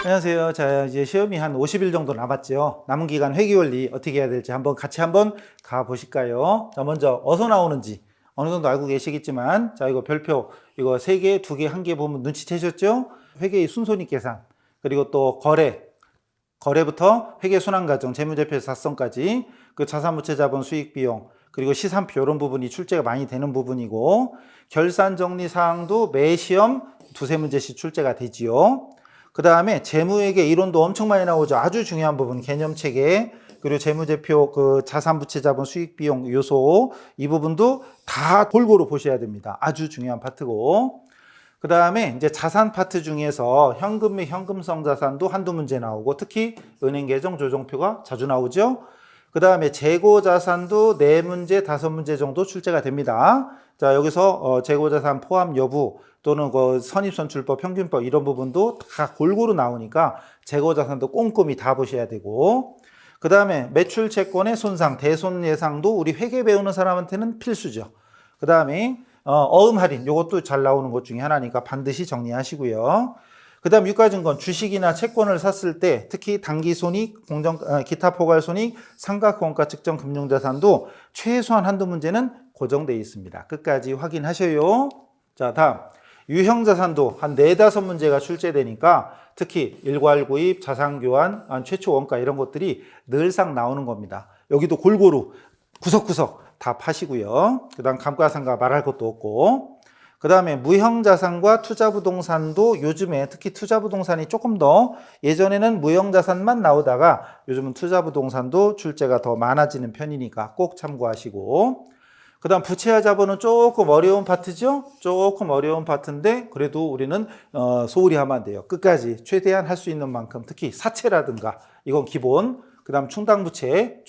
안녕하세요. 자, 이제 시험이 한 50일 정도 남았죠. 남은 기간 회계원리 어떻게 해야 될지 같이 한번 가보실까요? 자, 먼저 어디서 나오는지 어느 정도 알고 계시겠지만, 자, 이거 별표, 이거 3개, 2개, 1개 보면 눈치채셨죠? 회계의 순손익 계산, 그리고 또 거래부터 회계 순환 과정, 재무제표 작성까지, 그 자산부채 자본 수익 비용, 그리고 시산표 이런 부분이 출제가 많이 되는 부분이고, 결산 정리 사항도 매 시험 두세 문제씩 출제가 되지요. 그 다음에 재무회계 이론도 엄청 많이 나오죠. 아주 중요한 부분, 개념체계, 그리고 재무제표, 그 자산부채 자본 수익 비용 요소, 이 부분도 다 골고루 보셔야 됩니다. 아주 중요한 파트고. 그 다음에 이제 자산 파트 중에서 현금 및 현금성 자산도 한두 문제 나오고, 특히 은행 계정 조정표가 자주 나오죠. 그 다음에 재고 자산도 4문제, 5문제 정도 출제가 됩니다. 자, 여기서 재고 자산 포함 여부 또는 그 선입선출법, 평균법 이런 부분도 다 골고루 나오니까 재고 자산도 꼼꼼히 다 보셔야 되고, 그 다음에 매출 채권의 손상, 대손 예상도 우리 회계 배우는 사람한테는 필수죠. 그 다음에 어음 할인, 이것도 잘 나오는 것 중에 하나니까 반드시 정리하시고요. 그 다음 유가증권, 주식이나 채권을 샀을 때 특히 당기손익, 기타 포괄손익, 상각원가 측정 금융자산도 최소한 한두 문제는 고정되어 있습니다. 끝까지 확인하셔요. 자, 다음 유형자산도 한 4-5문제가 출제되니까 특히 일괄구입, 자산교환, 최초 원가 이런 것들이 늘상 나오는 겁니다. 여기도 골고루 구석구석 다 파시고요. 그 다음 감가상각 말할 것도 없고, 그 다음에 무형자산과 투자부동산도 요즘에 특히 투자부동산이 조금 더, 예전에는 무형자산만 나오다가 요즘은 투자부동산도 출제가 더 많아지는 편이니까 꼭 참고하시고, 그 다음 부채와 자본은 조금 어려운 파트죠. 조금 어려운 파트인데 그래도 우리는 소홀히 하면 안 돼요. 끝까지 최대한 할 수 있는 만큼, 특히 사채라든가 이건 기본, 그 다음 충당부채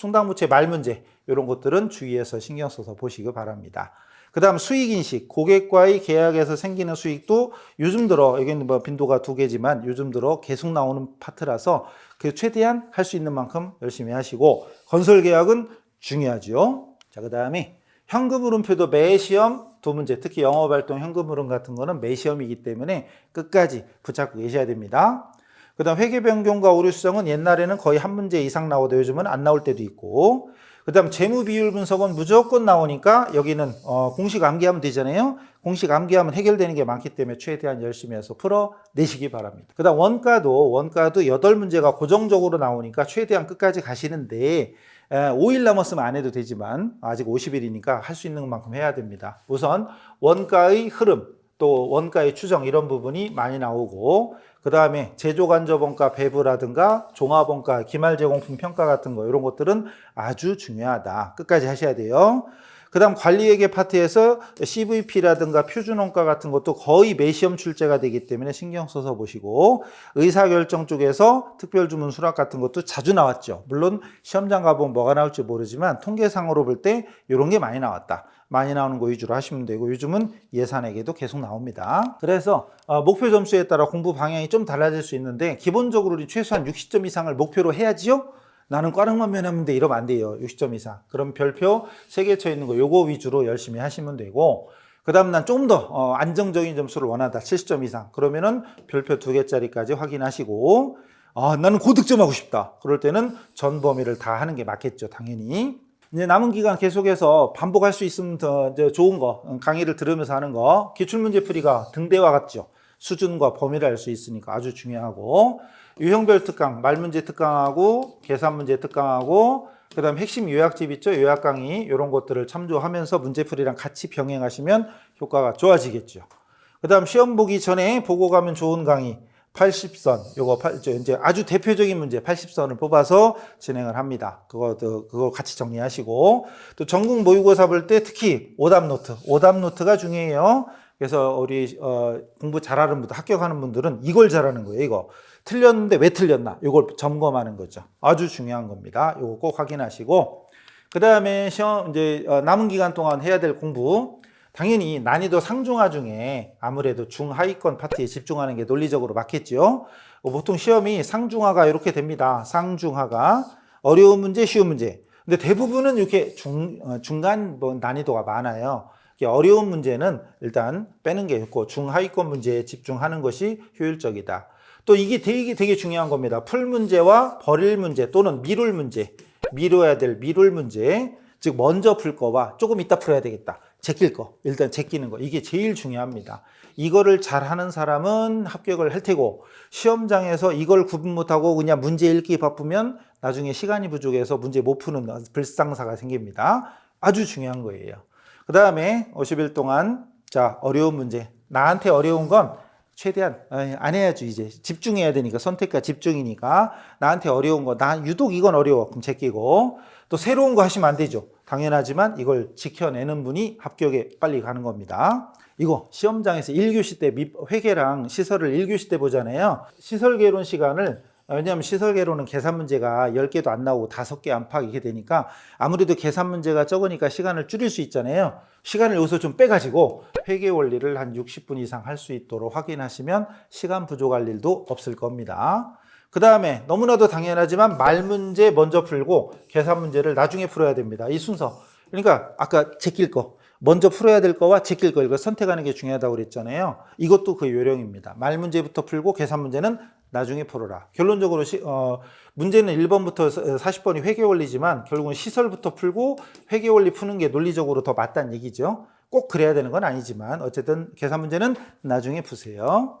말문제 이런 것들은 주의해서 신경 써서 보시기 바랍니다. 그 다음 수익인식, 고객과의 계약에서 생기는 수익도 요즘 들어, 여기는 뭐 빈도가 2개지만 요즘 들어 계속 나오는 파트라서 그 최대한 할 수 있는 만큼 열심히 하시고, 건설계약은 중요하죠. 자, 그 다음에 현금흐름표도 매 시험 2문제, 특히 영업활동 현금흐름 같은 거는 매 시험이기 때문에 끝까지 붙잡고 계셔야 됩니다. 그 다음 회계변경과 오류수정은 옛날에는 거의 한 문제 이상 나오다 요즘은 안 나올 때도 있고, 그 다음 재무비율 분석은 무조건 나오니까 여기는 공식 암기하면 되잖아요. 공식 암기하면 해결되는 게 많기 때문에 최대한 열심히 해서 풀어내시기 바랍니다. 그 다음 원가도 8문제가 고정적으로 나오니까 최대한 끝까지 가시는데, 5일 남았으면 안 해도 되지만 아직 50일이니까 할 수 있는 만큼 해야 됩니다. 우선 원가의 흐름, 또 원가의 추정 이런 부분이 많이 나오고, 그 다음에 제조간접원가 배부라든가 종합원가, 기말제공품 평가 같은 거 이런 것들은 아주 중요하다. 끝까지 하셔야 돼요. 그 다음 관리회계 파트에서 CVP라든가 표준원가 같은 것도 거의 매 시험 출제가 되기 때문에 신경 써서 보시고, 의사결정 쪽에서 특별주문 수락 같은 것도 자주 나왔죠. 물론 시험장 가보면 뭐가 나올지 모르지만 통계상으로 볼 때 이런 게 많이 나왔다. 많이 나오는 거 위주로 하시면 되고, 요즘은 예산에게도 계속 나옵니다. 그래서 목표 점수에 따라 공부 방향이 좀 달라질 수 있는데, 기본적으로 최소한 60점 이상을 목표로 해야지요. 나는 꽈락만 면하면 돼 이러면 안 돼요. 60점 이상. 그럼 별표 3개 쳐 있는 거 요거 위주로 열심히 하시면 되고, 그 다음 난 좀 더 안정적인 점수를 원한다. 70점 이상. 그러면은 별표 2개짜리까지 확인하시고, 나는 고득점하고 싶다. 그럴 때는 전 범위를 다 하는 게 맞겠죠. 당연히. 이제 남은 기간 계속해서 반복할 수 있으면 더 좋은 거, 강의를 들으면서 하는 거, 기출문제풀이가 등대와 같죠. 수준과 범위를 알 수 있으니까 아주 중요하고, 유형별 특강, 말문제 특강하고 계산문제 특강하고, 그 다음 핵심 요약집 있죠. 요약 강의 이런 것들을 참조하면서 문제풀이랑 같이 병행하시면 효과가 좋아지겠죠. 그 다음 시험 보기 전에 보고 가면 좋은 강의 80선, 요거 이제 아주 대표적인 문제 80선을 뽑아서 진행을 합니다. 그거 같이 정리하시고, 또 전국 모의고사 볼 때 특히 오답 노트가 중요해요. 그래서 우리 공부 잘하는 분들, 합격하는 분들은 이걸 잘하는 거예요. 이거 틀렸는데 왜 틀렸나, 이걸 점검하는 거죠. 아주 중요한 겁니다. 이거 꼭 확인하시고, 그 다음에 시험 이제 남은 기간 동안 해야 될 공부, 당연히 난이도 상중하 중에 아무래도 중하위권 파트에 집중하는 게 논리적으로 맞겠죠. 보통 시험이 상중하가 이렇게 됩니다. 상중하가 어려운 문제, 쉬운 문제. 근데 대부분은 이렇게 중간 난이도가 많아요. 어려운 문제는 일단 빼는 게 좋고 중하위권 문제에 집중하는 것이 효율적이다. 또 이게 되게 중요한 겁니다. 풀 문제와 버릴 문제 또는 미룰 문제, 미뤄야 될 미룰 문제, 즉 먼저 풀 거와 조금 이따 풀어야 되겠다. 제낄 거, 일단 제끼는 거. 이게 제일 중요합니다. 이거를 잘하는 사람은 합격을 할 테고 시험장에서 이걸 구분 못하고 그냥 문제 읽기 바쁘면 나중에 시간이 부족해서 문제 못 푸는 불상사가 생깁니다. 아주 중요한 거예요. 그 다음에 50일 동안 자 어려운 문제. 나한테 어려운 건 최대한 안 해야죠. 이제 집중해야 되니까 선택과 집중이니까 나한테 어려운 거 나 유독 이건 어려워 그럼 제끼고 또 새로운 거 하시면 안 되죠. 당연하지만 이걸 지켜내는 분이 합격에 빨리 가는 겁니다. 이거 시험장에서 1교시 때 회계랑 시설을 1교시 때 보잖아요. 시설 개론 시간을 왜냐하면 시설 개론은 계산 문제가 10개도 안 나오고 5개 안팎 이렇게 되니까 아무래도 계산 문제가 적으니까 시간을 줄일 수 있잖아요. 시간을 여기서 좀 빼가지고 회계 원리를 한 60분 이상 할 수 있도록 확인하시면 시간 부족할 일도 없을 겁니다. 그 다음에 너무나도 당연하지만 말 문제 먼저 풀고 계산 문제를 나중에 풀어야 됩니다. 이 순서. 그러니까 아까 제낄 거. 먼저 풀어야 될 거와 제낄 거 이거 선택하는 게 중요하다고 그랬잖아요. 이것도 그 요령입니다. 말 문제부터 풀고 계산 문제는 나중에 풀어라. 결론적으로 문제는 1번부터 40번이 회계원리지만 결국은 시설부터 풀고 회계원리 푸는 게 논리적으로 더 맞다는 얘기죠. 꼭 그래야 되는 건 아니지만 어쨌든 계산 문제는 나중에 푸세요.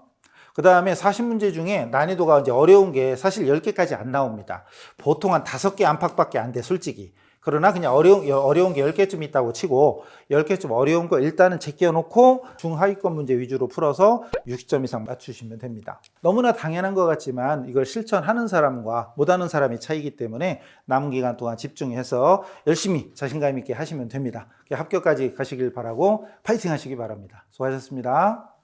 그 다음에 40문제 중에 난이도가 이제 어려운 게 사실 10개까지 안 나옵니다. 보통 한 5개 안팎밖에 안 돼, 솔직히. 그러나 그냥 어려운 게 10개쯤 있다고 치고 10개쯤 어려운 거 일단은 제껴놓고 중하위권 문제 위주로 풀어서 60점 이상 맞추시면 됩니다. 너무나 당연한 것 같지만 이걸 실천하는 사람과 못하는 사람의 차이기 때문에 남은 기간 동안 집중해서 열심히 자신감 있게 하시면 됩니다. 합격까지 가시길 바라고 파이팅 하시기 바랍니다. 수고하셨습니다.